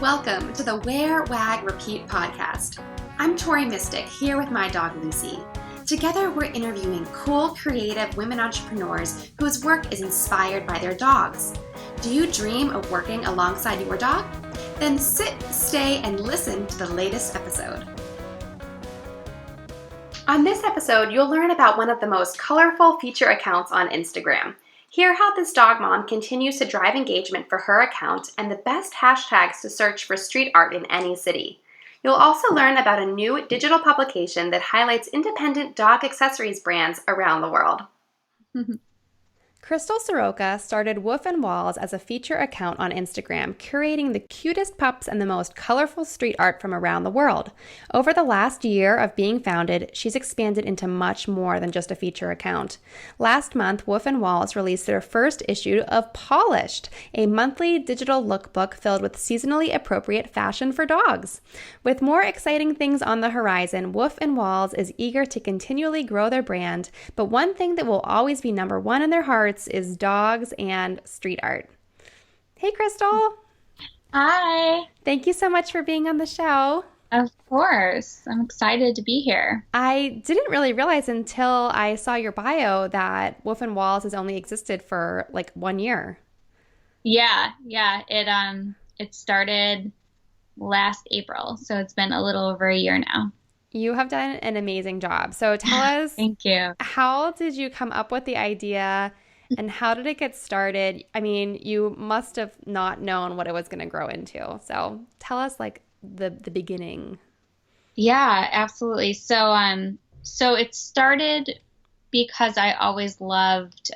Welcome to the Wear, Wag, Repeat podcast. I'm Tori Mystic, here with my dog Lucy. Together, we're interviewing cool, creative women entrepreneurs whose work is inspired by their dogs. Do you dream of working alongside your dog? Then sit, stay, and listen to the latest episode. On this episode, you'll learn about one of the most colorful feature accounts on Instagram. Hear how this dog mom continues to drive engagement for her account and the best hashtags to search for street art in any city. You'll also learn about a new digital publication that highlights independent dog accessories brands around the world. Crystal Serowka started Woof and Walls as a feature account on Instagram, curating the cutest pups and the most colorful street art from around the world. Over the last year of being founded, she's expanded into much more than just a feature account. Last month, Woof and Walls released their first issue of Polished, a monthly digital lookbook filled with seasonally appropriate fashion for dogs. With more exciting things on the horizon, Woof and Walls is eager to continually grow their brand, but one thing that will always be number one in their hearts is dogs and street art. Hey, Crystal. Hi. Thank you so much for being on the show. Of course. I'm excited to be here. I didn't really realize until I saw your bio that Woof and Walls has only existed for like 1 year. Yeah. It started last April, so it's been a little over a year now. You have done an amazing job. So tell us, Thank you. How did you come up with the idea and how did it get started? I mean, you must have not known what it was going to grow into. So tell us like the beginning. Yeah, absolutely. So it started because I always loved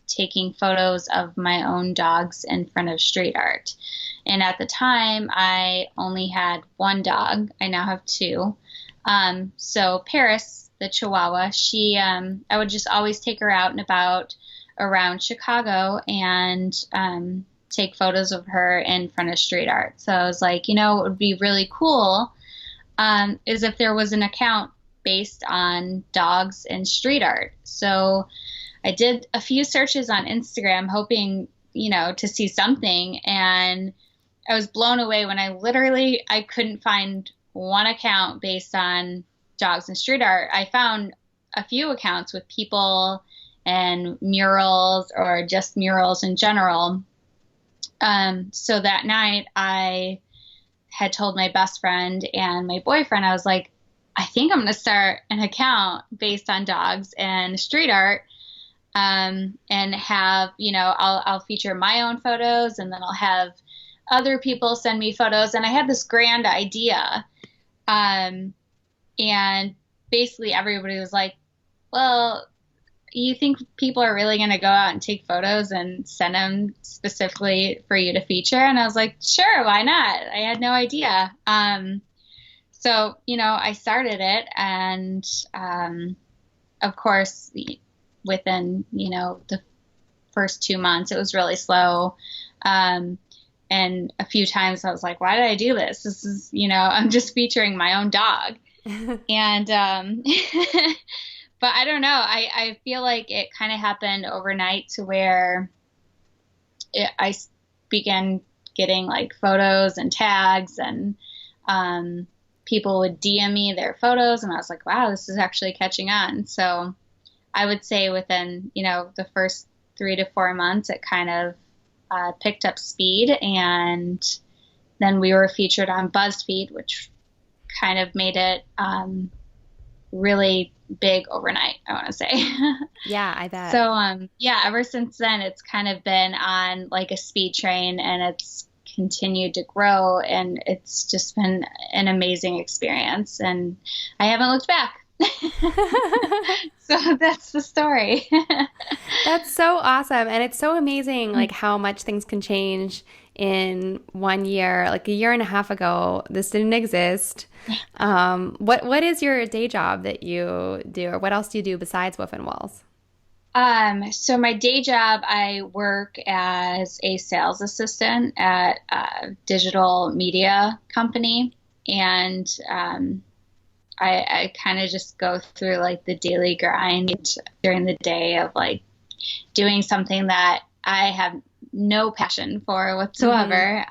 taking photos of my own dogs in front of street art. And at the time, I only had one dog. I now have two. So Paris, the Chihuahua, I would just always take her out and about around Chicago and take photos of her in front of street art. So I was like, what would be really cool is if there was an account based on dogs and street art. So I did a few searches on Instagram hoping, to see something. And I was blown away when I couldn't find one account based on dogs and street art. I found a few accounts with people and murals or just murals in general. So that night I had told my best friend and my boyfriend, I was like, I think I'm going to start an account based on dogs and street art. And have, I'll feature my own photos and then I'll have other people send me photos. And I had this grand idea. And basically everybody was like, well, you think people are really going to go out and take photos and send them specifically for you to feature? And I was like, sure, why not? I had no idea. So, I started it and, of course, within, the first 2 months, it was really slow. And a few times I was like, why did I do this? This is, I'm just featuring my own dog. And, but I don't know. I feel like it kind of happened overnight to where I began getting like photos and tags and, people would DM me their photos and I was like, wow, this is actually catching on. So I would say within, the first 3 to 4 months, it kind of picked up speed, and then we were featured on BuzzFeed, which kind of made it really big overnight, I want to say. Yeah, I bet. So, ever since then, it's kind of been on like a speed train, and it's continued to grow, and it's just been an amazing experience, and I haven't looked back. So that's the story. That's so awesome. And it's so amazing like how much things can change in 1 year. Like a year and a half ago, this didn't exist. What is your day job that you do, or what else do you do besides Woof and Walls? So my day job, I work as a sales assistant at a digital media company, and I kind of just go through like the daily grind during the day of like doing something that I have no passion for whatsoever.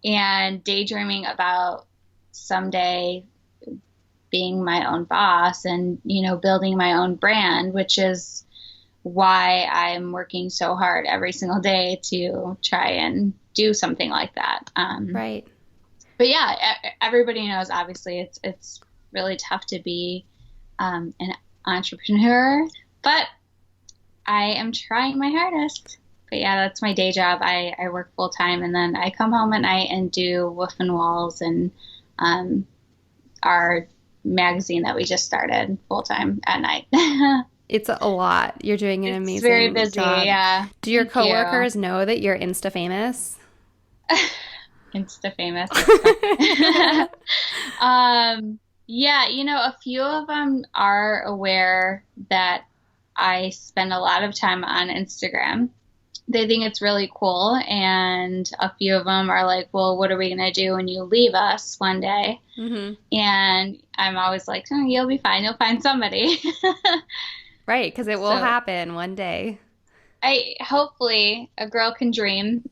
and daydreaming about someday being my own boss and, building my own brand, which is why I'm working so hard every single day to try and do something like that. Right. But yeah, everybody knows, obviously, it's really tough to be an entrepreneur, but I am trying my hardest. But yeah, that's my day job. I work full time, and then I come home at night and do Woof and Walls and our magazine that we just started full time at night. It's a lot. You're doing an amazing very busy, job. yeah. Do your coworkers know that you're Insta famous? Insta famous. Yeah, a few of them are aware that I spend a lot of time on Instagram. They think it's really cool, and a few of them are like, well, what are we going to do when you leave us one day? Mm-hmm. And I'm always like, oh, you'll be fine. You'll find somebody. Right, because it will happen one day. Hopefully a girl can dream.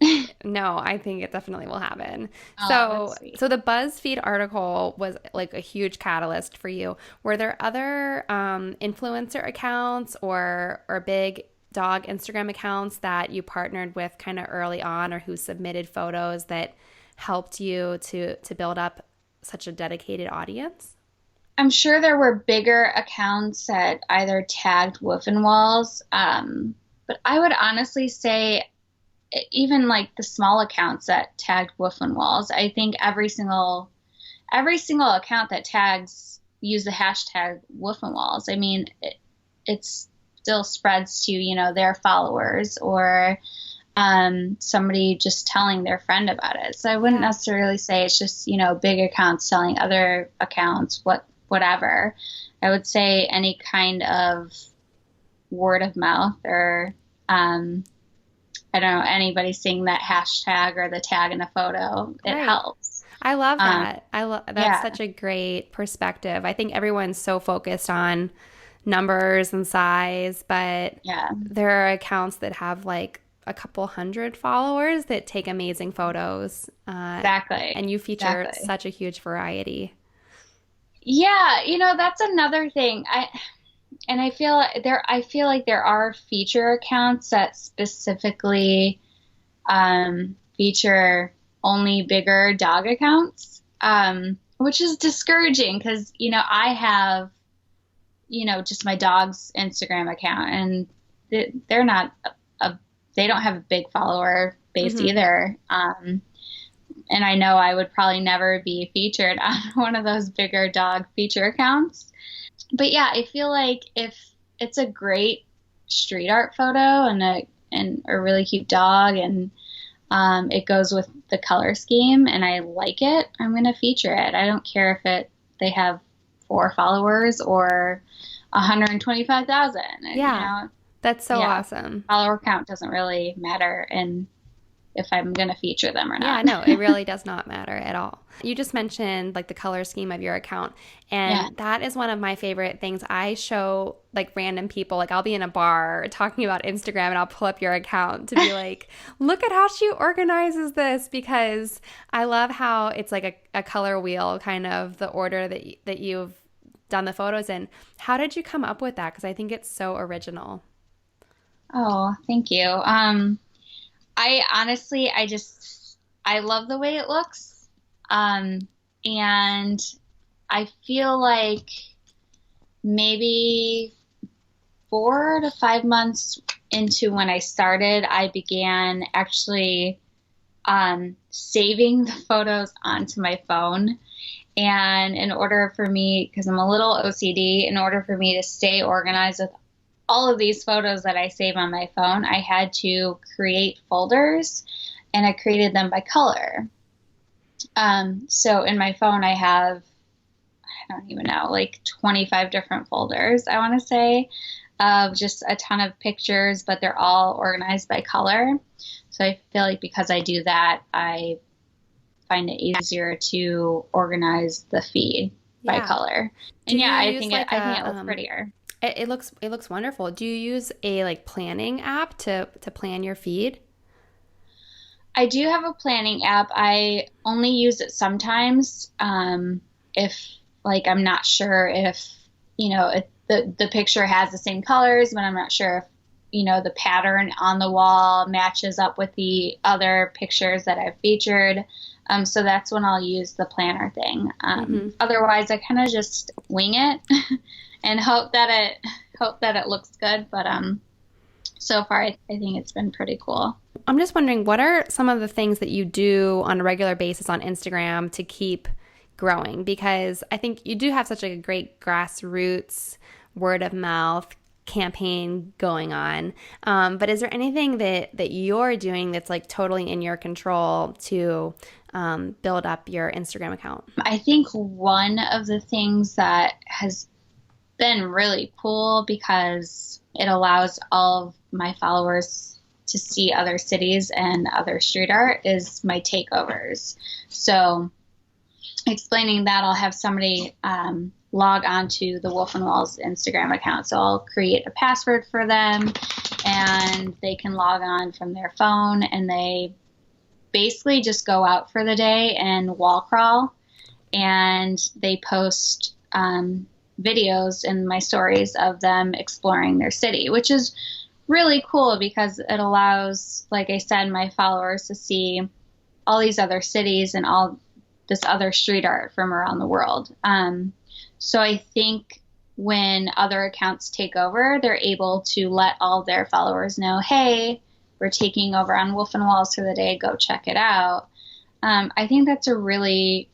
No, I think it definitely will happen. Oh, so the BuzzFeed article was like a huge catalyst for you. Were there other influencer accounts or big dog Instagram accounts that you partnered with kind of early on, or who submitted photos that helped you to build up such a dedicated audience? I'm sure there were bigger accounts that either tagged Woof and Walls, but I would honestly say even like the small accounts that tagged Woof and Walls, I think every single account that tags use the hashtag Woof and Walls. I mean, it still spreads to, their followers or somebody just telling their friend about it. So I wouldn't necessarily say it's just, big accounts telling other accounts whatever. I would say any kind of word of mouth or I don't know, anybody seeing that hashtag or the tag in a photo, it helps. I love that. That's such a great perspective. I think everyone's so focused on numbers and size, but there are accounts that have like a couple hundred followers that take amazing photos. Exactly. And you feature such a huge variety. Yeah, that's another thing. I feel like there are feature accounts that specifically feature only bigger dog accounts, which is discouraging because, I have, just my dog's Instagram account, and they're not they don't have a big follower base either. And I know I would probably never be featured on one of those bigger dog feature accounts. But yeah, I feel like if it's a great street art photo and a really cute dog and it goes with the color scheme and I like it, I'm going to feature it. I don't care if they have 4 followers or 125,000. Yeah, that's so awesome. Follower count doesn't really matter and if I'm going to feature them or not. Yeah, no, it really does not matter at all. You just mentioned like the color scheme of your account, and that is one of my favorite things. I show like random people, like I'll be in a bar talking about Instagram and I'll pull up your account to be like, look at how she organizes this, because I love how it's like a color wheel, kind of the order that you've done the photos in. How did you come up with that? Because I think it's so original. Oh, thank you. I honestly, I love the way it looks. And I feel like maybe 4 to 5 months into when I started, I began actually saving the photos onto my phone. And in order for me, because I'm a little OCD, in order for me to stay organized with all of these photos that I save on my phone, I had to create folders, and I created them by color. So in my phone, I have, I don't even know, like 25 different folders, I want to say, of just a ton of pictures, but they're all organized by color. So I feel like because I do that, I find it easier to organize the feed by color. And I think it looks prettier. It looks wonderful. Do you use a like planning app to plan your feed? I do have a planning app. I only use it sometimes, if like I'm not sure if, if the picture has the same colors, but I'm not sure if, the pattern on the wall matches up with the other pictures that I've featured. So that's when I'll use the planner thing. Otherwise, I kind of just wing it and hope that it looks good. But so far, I think it's been pretty cool. I'm just wondering, what are some of the things that you do on a regular basis on Instagram to keep growing? Because I think you do have such a great grassroots word of mouth campaign going on. But is there anything that you're doing that's like totally in your control to build up your Instagram account? I think one of the things that has been really cool, because it allows all of my followers to see other cities and other street art, is my takeovers. So explaining that, I'll have somebody log on to the Woof and Walls Instagram account. So I'll create a password for them, and they can log on from their phone, and they basically just go out for the day and wall crawl, and they post videos in my stories of them exploring their city, which is really cool because it allows, like I said, my followers to see all these other cities and all this other street art from around the world. So I think when other accounts take over, they're able to let all their followers know, hey, we're taking over on Woof and Walls for the day, go check it out. I think that's a really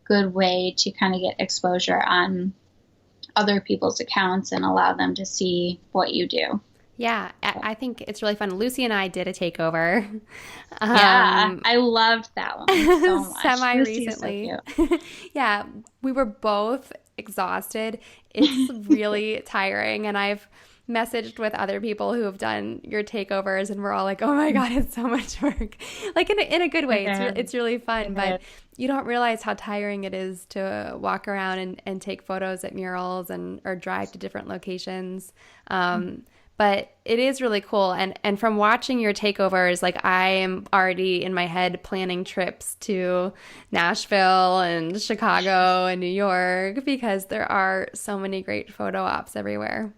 good way to kind of get exposure on other people's accounts and allow them to see what you do. Yeah, I think it's really fun. Lucy and I did a takeover. Yeah, I loved that one so much. Semi-recently. So yeah, we were both exhausted. It's really tiring, and I've messaged with other people who have done your takeovers, and we're all like, oh my God, it's so much work. Like in a good way. It's really fun, but you don't realize how tiring it is to walk around and take photos at murals or drive to different locations. But it is really cool. And from watching your takeovers, like I am already in my head planning trips to Nashville and Chicago and New York because there are so many great photo ops everywhere.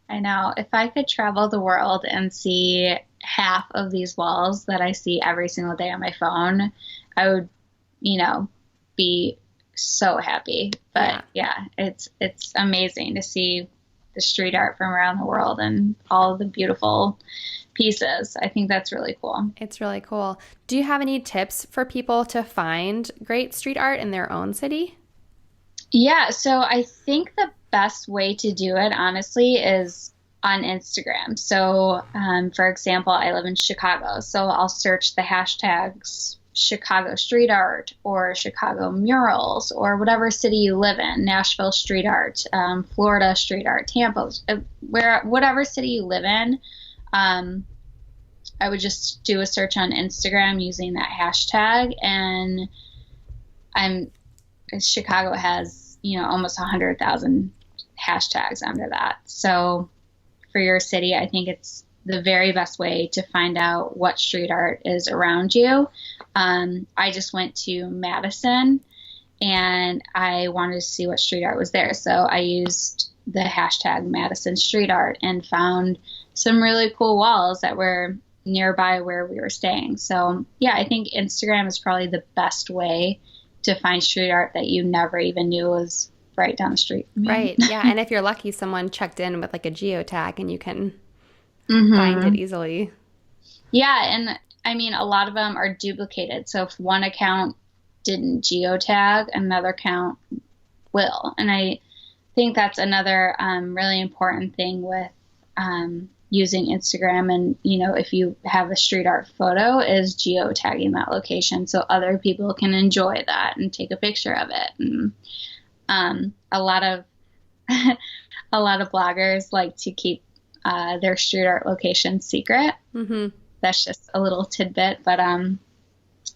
I know. If I could travel the world and see half of these walls that I see every single day on my phone, I would, be so happy. But yeah it's amazing to see the street art from around the world and all the beautiful pieces. I think that's really cool. It's really cool. Do you have any tips for people to find great street art in their own city? Yeah, so I think the best way to do it, honestly, is on Instagram. So, for example, I live in Chicago, so I'll search the hashtags Chicago street art or Chicago murals or whatever city you live in, Nashville street art, Florida street art, Tampa, whatever city you live in. I would just do a search on Instagram using that hashtag, and Chicago has, almost 100,000 hashtags under that. So for your city, I think it's the very best way to find out what street art is around you. I just went to Madison and I wanted to see what street art was there. So I used the hashtag Madison street art and found some really cool walls that were nearby where we were staying. So yeah, I think Instagram is probably the best way to find street art that you never even knew was right down the street. Right. Yeah. And if you're lucky, someone checked in with like a geotag and you can find it easily. Yeah. And I mean, a lot of them are duplicated. So if one account didn't geotag, another account will. And I think that's another really important thing with using Instagram. And, if you have a street art photo, is geotagging that location so other people can enjoy that and take a picture of it. And a lot of bloggers like to keep their street art location secret. That's just a little tidbit, but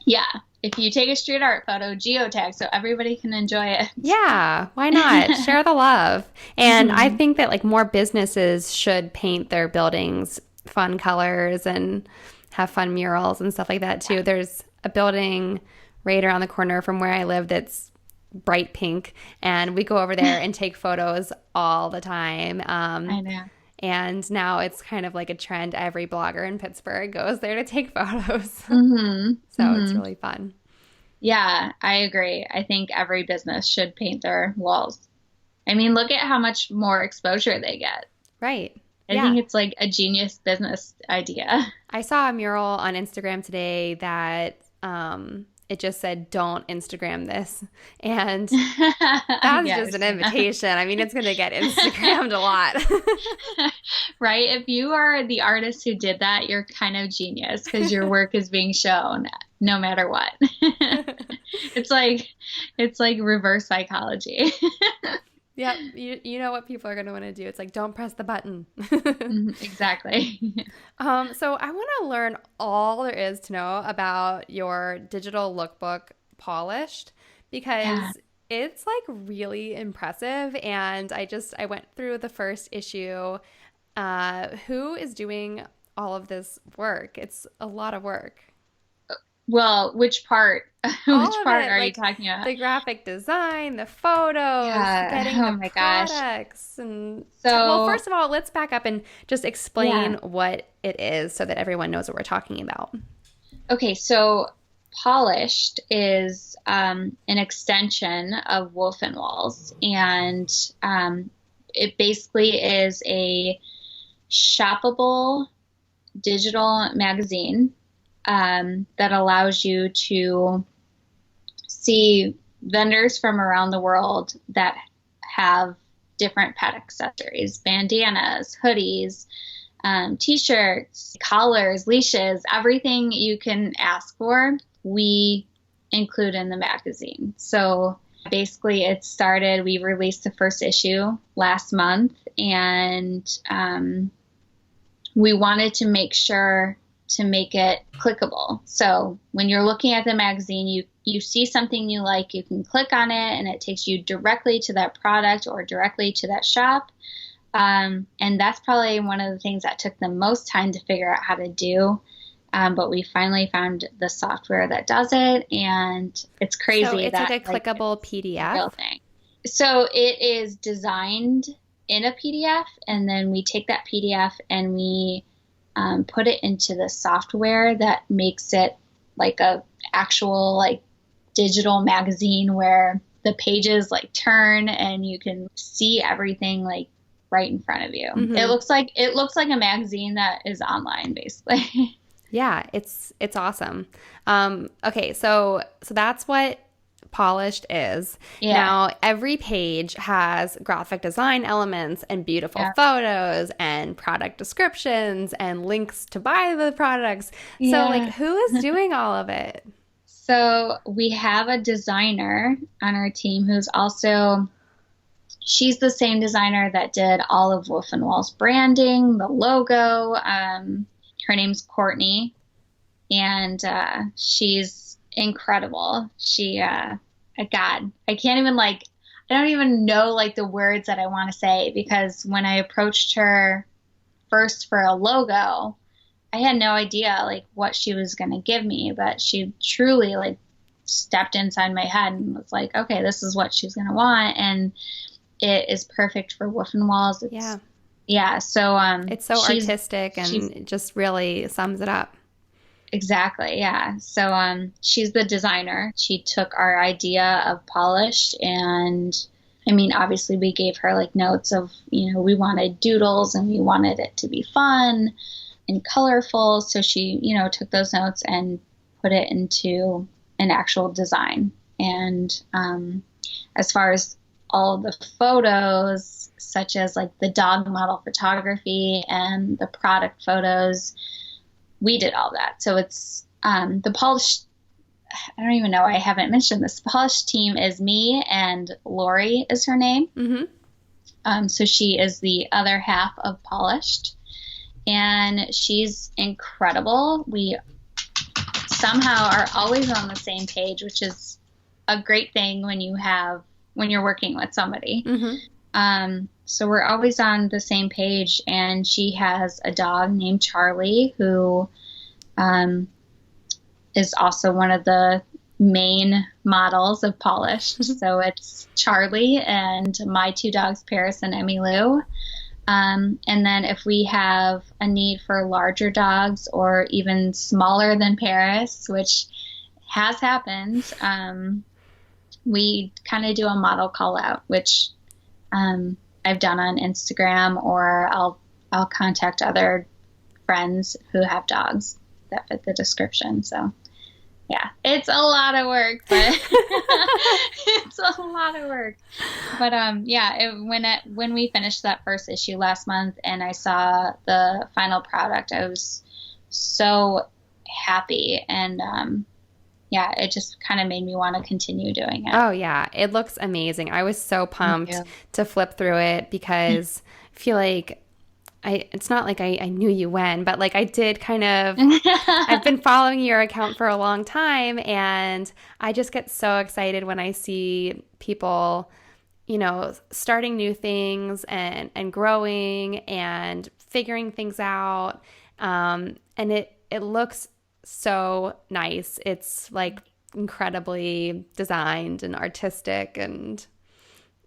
yeah, if you take a street art photo, geotag so everybody can enjoy it. Yeah, why not? Share the love. And I think that like more businesses should paint their buildings fun colors and have fun murals and stuff like that too. There's a building right around the corner from where I live that's bright pink, and we go over there and take photos all the time. I know. And now it's kind of like a trend. Every blogger in Pittsburgh goes there to take photos. So it's really fun. Yeah, I agree. I think every business should paint their walls. I mean, look at how much more exposure they get. Right. I think it's like a genius business idea. I saw a mural on Instagram today that it just said, "Don't Instagram this." And that's just an invitation. I mean, it's going to get Instagrammed a lot. Right? If you are the artist who did that, you're kind of genius because your work is being shown no matter what. It's like reverse psychology. Yep. You know what people are going to want to do. It's like, don't press the button. Exactly. So I want to learn all there is to know about your digital lookbook, Polished, because it's like really impressive. And I went through the first issue. Who is doing all of this work? It's a lot of work. Well, which part? Which part are you talking about? The graphic design, the photos, getting the products. And well, first of all, let's back up and just explain what it is so that everyone knows what we're talking about. Okay, so Polished is an extension of Woof and Walls, and it basically is a shoppable digital magazine that allows you to see vendors from around the world that have different pet accessories, bandanas, hoodies, t-shirts, collars, leashes, everything you can ask for, we include in the magazine. So basically we released the first issue last month, and we wanted to make sure to make it clickable. So when you're looking at the magazine, you see something you like, you can click on it and it takes you directly to that product or directly to that shop. And that's probably one of the things that took the most time to figure out how to do. But we finally found the software that does it, and it's crazy. So it's like a clickable PDF? So it is designed in a PDF, and then we take that PDF and we put it into the software that makes it like a actual like digital magazine where the pages like turn and you can see everything like right in front of you. Mm-hmm. It looks like a magazine that is online, basically. Yeah, it's awesome. Okay, so that's what Polished is. Yeah. Now, every page has graphic design elements and beautiful photos and product descriptions and links to buy the products. So, like, who is doing all of it? So we have a designer on our team she's the same designer that did all of Woof and Wall's branding, the logo. Her name's Courtney, and she's incredible. She, God, I don't even know like the words that I want to say, because when I approached her first for a logo, I had no idea like what she was going to give me, but she truly like stepped inside my head and was like, okay, this is what she's going to want. And it is perfect for Woof and Walls. So it's so artistic and it just really sums it up. Exactly. Yeah. So she's the designer. She took our idea of Polished, and I mean, obviously we gave her like notes of, we wanted doodles and we wanted it to be fun and colorful. So she, took those notes and put it into an actual design. And as far as all of the photos, such as like the dog model photography and the product photos, we did all that. So it's the Polished, I don't even know, I haven't mentioned this. The Polished team is me, and Lori is her name. Mm-hmm. So she is the other half of Polished, and she's incredible. We somehow are always on the same page, which is a great thing when you're working with somebody. Mm-hmm. So we're always on the same page, and she has a dog named Charlie who is also one of the main models of Polished. So it's Charlie and my 2 dogs, Paris and Emmy Lou. And then if we have a need for larger dogs or even smaller than Paris, which has happened, we kind of do a model call out, which I've done on Instagram, or I'll contact other friends who have dogs that fit the description. So yeah, it's a lot of work, but it's a lot of work. But when we finished that first issue last month and I saw the final product, I was so happy, and it just kind of made me want to continue doing it. Oh yeah, it looks amazing. I was so pumped to flip through it because I feel like it's not like I knew you when, but like I did kind of, I've been following your account for a long time, and I just get so excited when I see people, starting new things and growing and figuring things out. And it looks so nice. It's like incredibly designed and artistic, and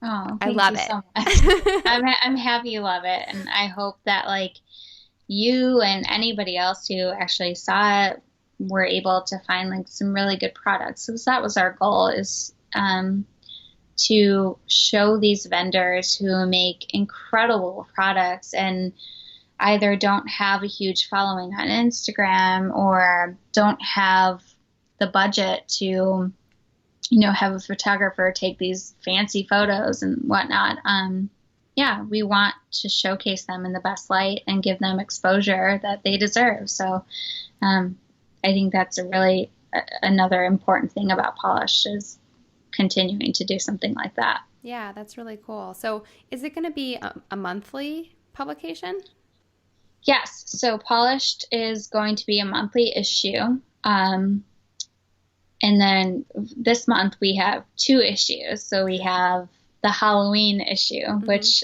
I love it. So much. I'm happy you love it, and I hope that like you and anybody else who actually saw it were able to find like some really good products. So that was our goal, is to show these vendors who make incredible products and either don't have a huge following on Instagram or don't have the budget to have a photographer take these fancy photos and whatnot. We want to showcase them in the best light and give them exposure that they deserve. So I think that's another important thing about Polish, is continuing to do something like that. Yeah, that's really cool. So is it going to be a monthly publication? Yes. So Polished is going to be a monthly issue. And then this month we have 2 issues. So we have the Halloween issue, which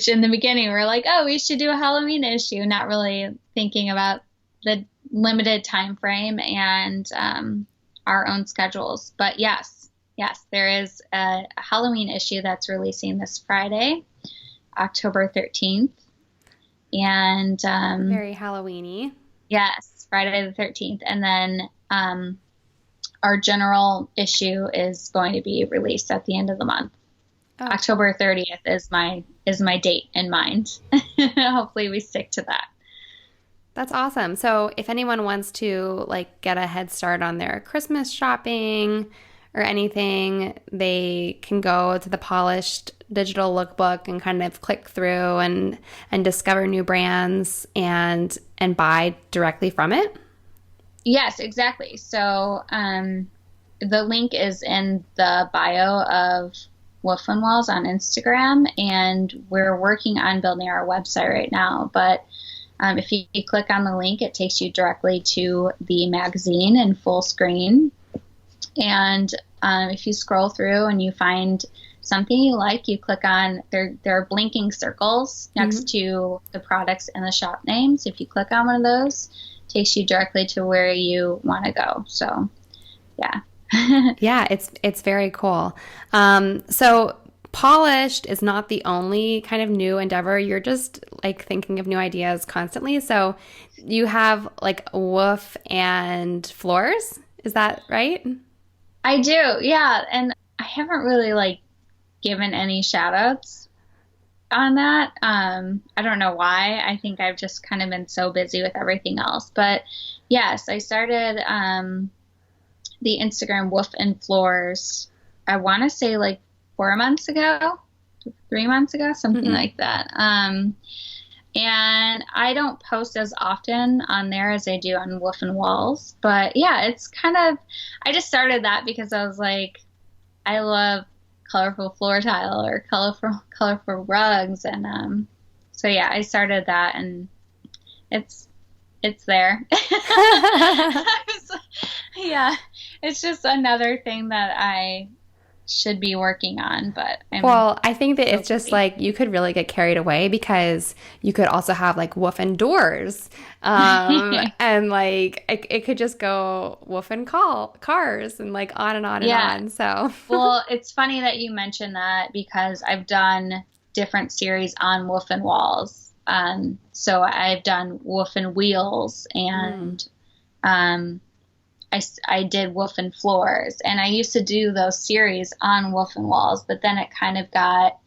in the beginning we were like, oh, we should do a Halloween issue, not really thinking about the limited time frame and our own schedules. But yes, there is a Halloween issue that's releasing this Friday, October 13th. And very Halloween-y. Yes, Friday the 13th. And then our general issue is going to be released at the end of the month. Oh. October 30th is my date in mind. Hopefully we stick to that. That's awesome. So if anyone wants to like get a head start on their Christmas shopping or anything, they can go to the Polished digital lookbook and kind of click through and discover new brands and buy directly from it. Yes, exactly. So the link is in the bio of Woof and Walls on Instagram, and we're working on building our website right now. But if you click on the link, it takes you directly to the magazine in full screen. And if you scroll through and you find something you like, you click on, there are blinking circles next to the products and the shop names. If you click on one of those, takes you directly to where you want to go. So, yeah. Yeah, it's very cool. So Polished is not the only kind of new endeavor. You're just like thinking of new ideas constantly. So you have like Woof and Floors. Is that right? I do. Yeah. And I haven't really like given any shout outs on that. I don't know why. I think I've just kind of been so busy with everything else. But yes, I started the Instagram Woof and Floors, I want to say like 4 months ago, 3 months ago, something like that. And I don't post as often on there as I do on Woof and Walls. But yeah, it's kind of, I just started that because I was like, I love colorful floor tile or colorful rugs. And so yeah, I started that, and it's there. Yeah, it's just another thing that I should be working on, but well, I think that it's just like you could really get carried away because you could also have like Woof and doors, and like it could just go Woof and cars and like on and on and on. So well, it's funny that you mentioned that because I've done different series on Woof and walls. So I've done Woof and wheels, and I did Woof and floors, and I used to do those series on Woof and walls, but then it kind of got,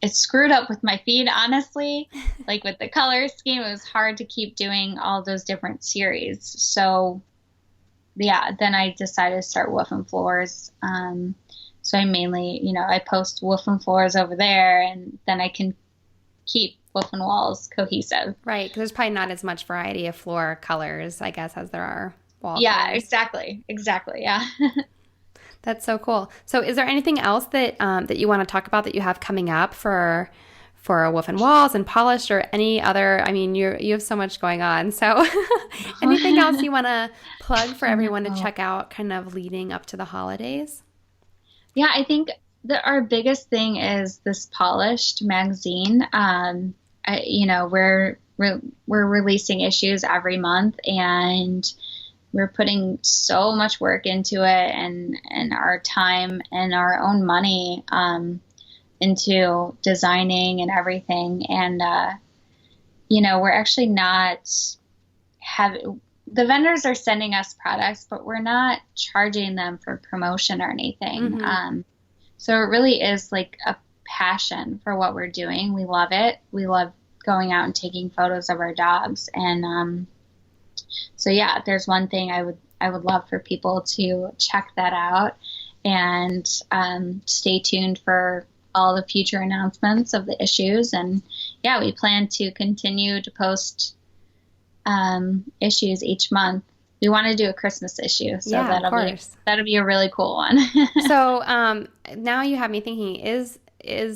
it screwed up with my feed, honestly, like with the color scheme. It was hard to keep doing all those different series. So yeah, then I decided to start Woof and floors. So I mainly, I post Woof and floors over there, and then I can keep Woof and walls cohesive. Right, because there's probably not as much variety of floor colors, I guess, as there are wall Yeah, colors. exactly, yeah. That's so cool. So is there anything else that that you want to talk about that you have coming up for Woof and Walls and Polished, or any other? I mean, you have so much going on. So anything else you want to plug for everyone to check out kind of leading up to the holidays? Yeah, I think that our biggest thing is this Polished magazine. We're releasing issues every month, and we're putting so much work into it, and our time and our own money into designing and everything. And we're actually not the vendors are sending us products, but we're not charging them for promotion or anything. So it really is like a passion for what we're doing. We love it. We love going out and taking photos of our dogs. And so yeah, there's one thing I would love for people to check that out, and stay tuned for all the future announcements of the issues. And yeah, we plan to continue to post issues each month. We want to do a Christmas issue, so that'll be a really cool one. So now you have me thinking, is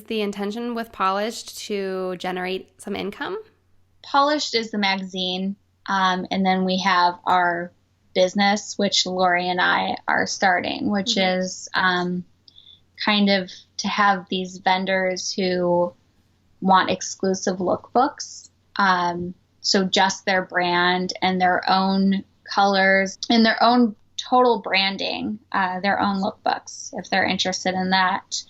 the intention with Polished to generate some income? Polished is the magazine, and then we have our business, which Lori and I are starting, which is kind of to have these vendors who want exclusive lookbooks. So just their brand and their own colors and their own total branding, their own lookbooks, if they're interested in that.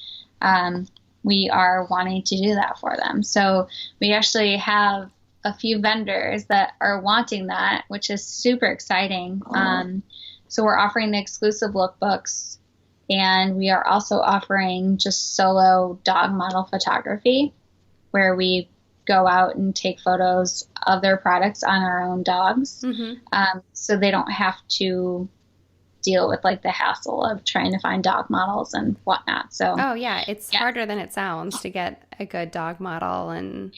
We are wanting to do that for them. So we actually have a few vendors that are wanting that, which is super exciting. So we're offering the exclusive lookbooks, and we are also offering just solo dog model photography, where we go out and take photos of their products on our own dogs. So they don't have to deal with like the hassle of trying to find dog models and whatnot. So it's harder than it sounds to get a good dog model and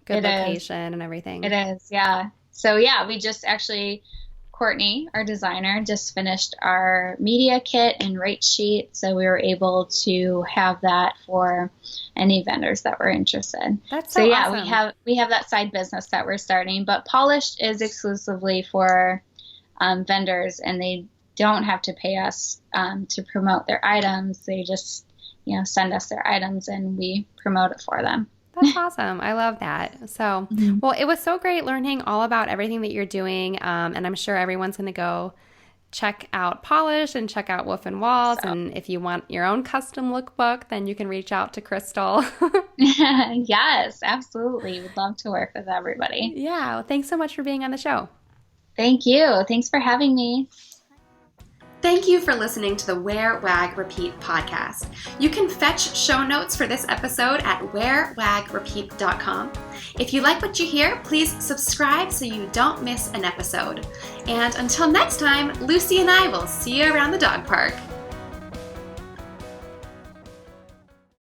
good location and everything. It is, yeah. So yeah, we just actually, Courtney, our designer, just finished our media kit and rate sheet, so we were able to have that for any vendors that were interested. That's so yeah, awesome. we have that side business that we're starting, but Polished is exclusively for vendors, and they don't have to pay us to promote their items. They just send us their items and we promote it for them. That's awesome. I love that. So, well, it was so great learning all about everything that you're doing. And I'm sure everyone's going to go check out Polish and check out Woof and Walls. And if you want your own custom lookbook, then you can reach out to Crystal. Yes, absolutely. We'd love to work with everybody. Yeah. Well, thanks so much for being on the show. Thank you. Thanks for having me. Thank you for listening to the Wear, Wag, Repeat podcast. You can fetch show notes for this episode at wearwagrepeat.com. If you like what you hear, please subscribe so you don't miss an episode. And until next time, Lucy and I will see you around the dog park.